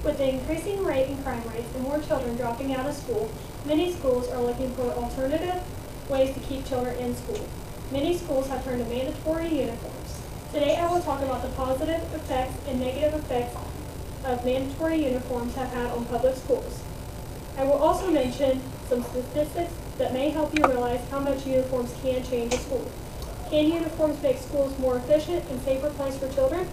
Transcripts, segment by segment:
With the increasing rate in crime rates and more children dropping out of school, many schools are looking for alternative ways to keep children in school. Many schools have turned to mandatory uniforms. Today I will talk about the positive effects and negative effects of mandatory uniforms have had on public schools. I will also mention some statistics that may help you realize how much uniforms can change a school. Can uniforms make schools more efficient and safer place for children?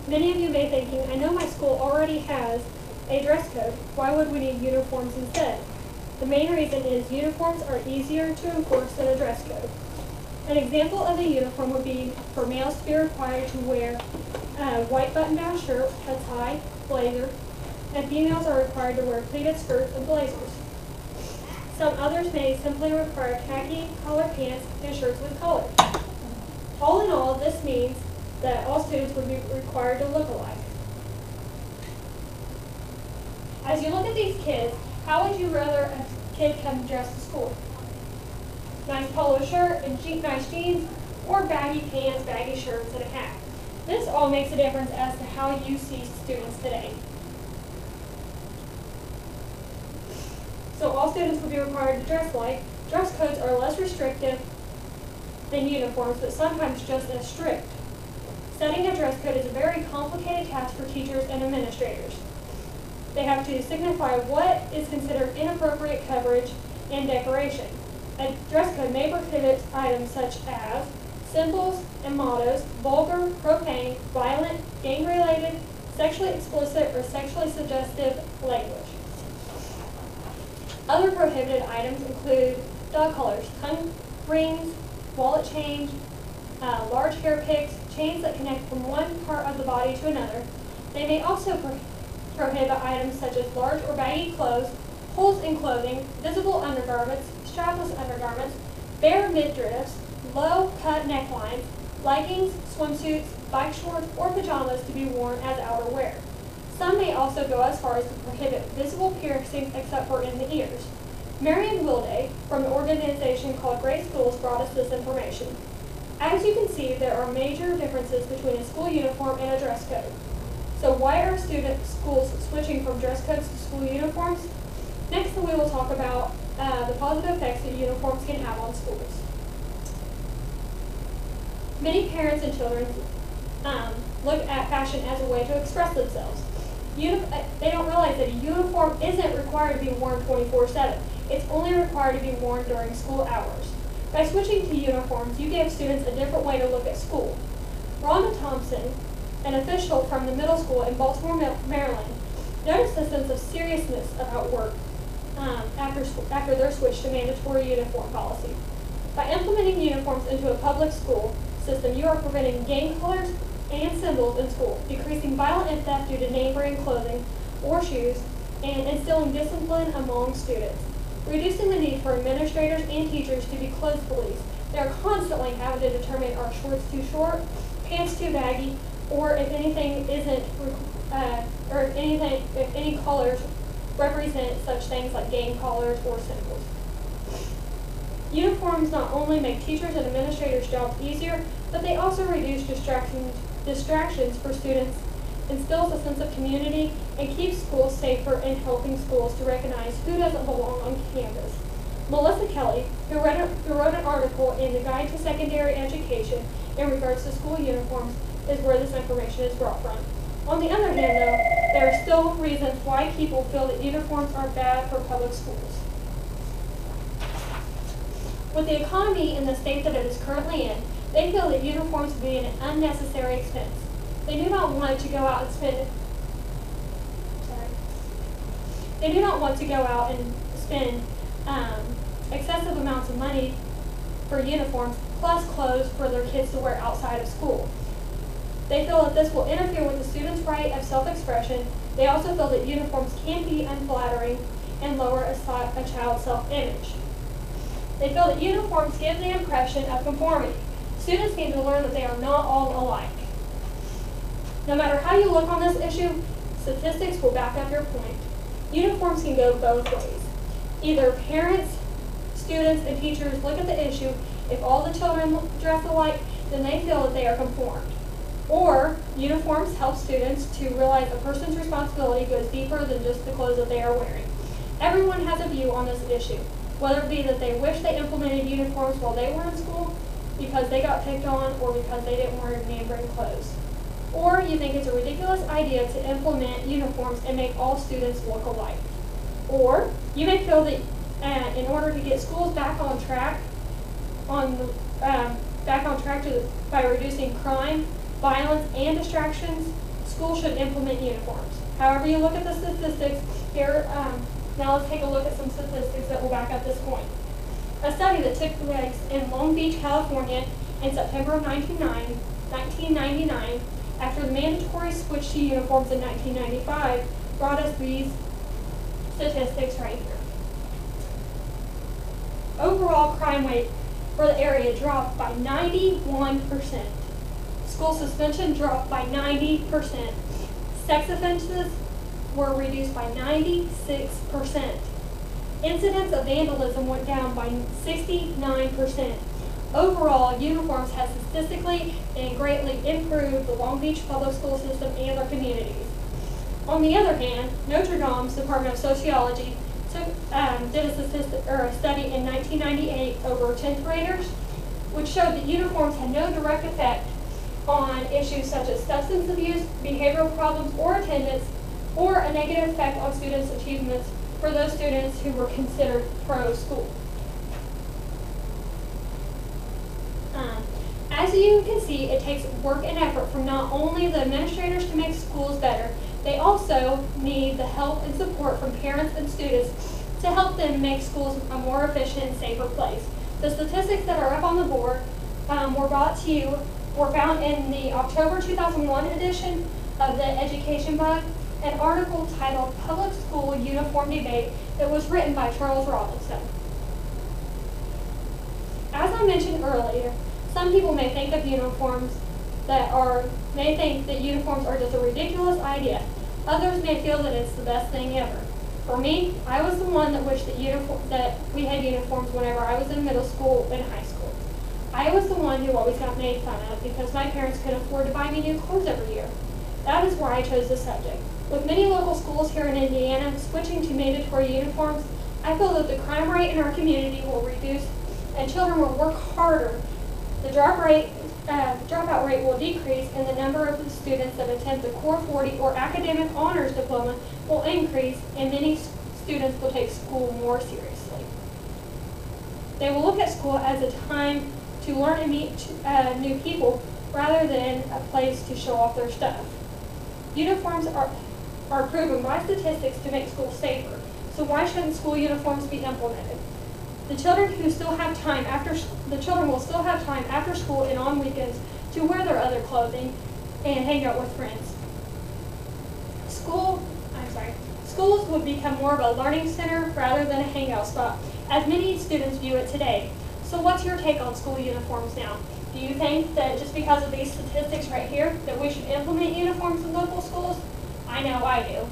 Many of you may be thinking, I know my school already has a dress code. Why would we need uniforms instead? The main reason is uniforms are easier to enforce than a dress code. An example of a uniform would be for males to be required to wear a white button-down shirt, a tie, blazer, and females are required to wear pleated skirts and blazers. Some others may simply require khaki collar pants and shirts with collars. All in all, this means that all students would be required to look alike. As you look at these kids, how would you rather a kid come dressed to school? Nice polo shirt and nice jeans, or baggy pants, baggy shirts, and a hat? This all makes a difference as to how you see students today. So all students would be required to dress alike. Dress codes are less restrictive than uniforms, but sometimes just as strict. Setting a dress code is a very complicated task for teachers and administrators. They have to signify what is considered inappropriate coverage and decoration. A dress code may prohibit items such as symbols and mottos, vulgar, profane, violent, gang-related, sexually explicit, or sexually suggestive language. Other prohibited items include dog collars, tongue rings, wallet chains, large hair picks, chains that connect from one part of the body to another. They may also prohibit items such as large or baggy clothes, holes in clothing, visible undergarments, strapless undergarments, bare midriffs, low-cut necklines, leggings, swimsuits, bike shorts, or pajamas to be worn as outerwear. Some may also go as far as to prohibit visible piercings except for in the ears. Marion Wilday from an organization called Great Schools brought us this information. As you can see, there are major differences between a school uniform and a dress code. So why are schools switching from dress codes to school uniforms? Next, we will talk about the positive effects that uniforms can have on schools. Many parents and children look at fashion as a way to express themselves. They don't realize that a uniform isn't required to be worn 24/7. It's only required to be worn during school hours. By switching to uniforms, you give students a different way to look at school. Rhonda Thompson, an official from the middle school in Baltimore, Maryland, noticed a sense of seriousness about work after their switch to mandatory uniform policy. By implementing uniforms into a public school system, you are preventing gang colors and symbols in school, decreasing violence and theft due to name brand clothing or shoes, and instilling discipline among students. Reducing the need for administrators and teachers to be clothes police. They are constantly having to determine are shorts too short, pants too baggy, or if anything isn't, if any colors represent such things like gang collars or symbols. Uniforms not only make teachers and administrators' jobs easier, but they also reduce distractions for students, instills a sense of community, and keeps schools safer and helping schools to recognize who doesn't belong on campus. Melissa Kelly, who wrote an article in the Guide to Secondary Education in regards to school uniforms, is where this information is brought from. On the other hand, though, there are still reasons why people feel that uniforms are bad for public schools. With the economy in the state that it is currently in, they feel that uniforms would be an unnecessary expense. They do not want to go out and spend excessive amounts of money for uniforms plus clothes for their kids to wear outside of school. They feel that this will interfere with the student's right of self-expression. They also feel that uniforms can be unflattering and lower a child's self-image. They feel that uniforms give the impression of conformity. Students need to learn that they are not all alike. No matter how you look on this issue, statistics will back up your point. Uniforms can go both ways. Either parents, students, and teachers look at the issue, if all the children dress alike, then they feel that they are conformed. Or Uniforms help students to realize a person's responsibility goes deeper than just the clothes that they are wearing. Everyone has a view on this issue, whether it be that they wish they implemented uniforms while they were in school, because they got picked on, or because they didn't wear name-brand clothes. Or you think it's a ridiculous idea to implement uniforms and make all students look alike. Or you may feel that in order to get schools back on track, by reducing crime, violence, and distractions, schools should implement uniforms. However you look at the statistics here, now let's take a look at some statistics that will back up this point. A study that took place in Long Beach, California in September of 1999, after the mandatory switch to uniforms in 1995, brought us these statistics right here. Overall crime rate for the area dropped by 91%. School suspension dropped by 90%. Sex offenses were reduced by 96%. Incidents of vandalism went down by 69%. Overall, uniforms have statistically and greatly improved the Long Beach public school system and our communities. On the other hand, Notre Dame's Department of Sociology did a study in 1998 over 10th graders, which showed that uniforms had no direct effect on issues such as substance abuse, behavioral problems, or attendance, or a negative effect on students' achievements for those students who were considered pro-school. As you can see, it takes work and effort from not only the administrators to make schools better, they also need the help and support from parents and students to help them make schools a more efficient and safer place. The statistics that are up on the board were found in the October 2001 edition of the Education Bug, an article titled Public School Uniform Debate that was written by Charles Robinson. As I mentioned earlier, some people may think that uniforms are just a ridiculous idea. Others may feel that it's the best thing ever. For me, I was the one that wished that we had uniforms whenever I was in middle school and high school. I was the one who always got made fun of because my parents couldn't afford to buy me new clothes every year. That is why I chose this subject. With many local schools here in Indiana switching to mandatory uniforms, I feel that the crime rate in our community will reduce and children will work harder. The dropout rate will decrease, and the number of the students that attempt the Core 40 or academic honors diploma will increase, and many students will take school more seriously. They will look at school as a time to learn and meet new people rather than a place to show off their stuff. Uniforms are proven by statistics to make schools safer, so why shouldn't school uniforms be implemented? The children will still have time after school and on weekends to wear their other clothing and hang out with friends. Schools would become more of a learning center rather than a hangout spot, as many students view it today. So what's your take on school uniforms now? Do you think that just because of these statistics right here that we should implement uniforms in local schools? I know I do.